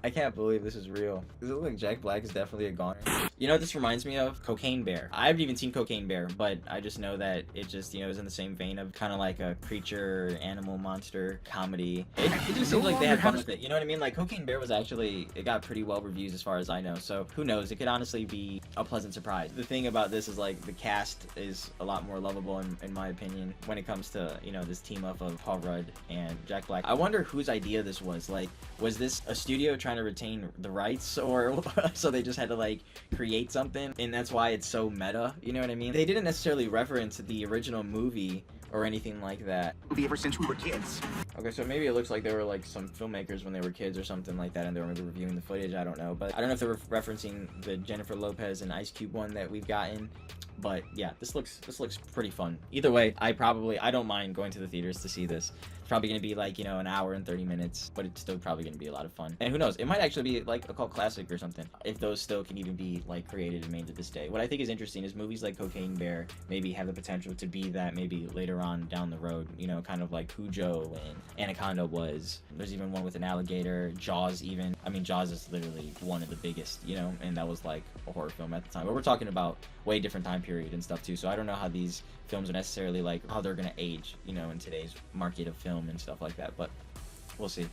I can't believe this is real. Does it look like Jack Black is definitely a goner? You know what this reminds me of? Cocaine Bear. I haven't even seen Cocaine Bear, but I just know that it just, you know, is in the same vein of kind of like a creature, animal, monster comedy. It just seems like they had fun with it. You know what I mean? Like Cocaine Bear was actually, it got pretty well reviews as far as I know. So who knows? It could honestly be a pleasant surprise. The thing about this is like the cast is a lot more lovable in my opinion when it comes to, you know, this team up of Paul Rudd and Jack Black. I wonder whose idea this was. Like, was this a studio trying to retain the rights, or so they just had to like create something, and that's why it's so meta? You know what I mean? They didn't necessarily reference the original movie or anything like that. Movie ever since we were kids. Okay, so maybe it looks like they were like some filmmakers when they were kids or something like that, and they were maybe reviewing the footage. I don't know, but I don't know if they were referencing the Jennifer Lopez and Ice Cube one that we've gotten. But yeah, this looks pretty fun. Either way, I don't mind going to the theaters to see this. It's probably gonna be like, you know, an hour and 30 minutes, but it's still probably gonna be a lot of fun. And who knows, it might actually be like a cult classic or something, if those still can even be like created and made to this day. What I think is interesting is movies like Cocaine Bear maybe have the potential to be that maybe later on down the road, you know, kind of like Cujo and Anaconda was. There's even one with an alligator, Jaws even. I mean, Jaws is literally one of the biggest, you know, and that was like a horror film at the time. But we're talking about way different time period and stuff too, so I don't know how these films are necessarily like how they're gonna age, you know, in today's market of film and stuff like that, but we'll see.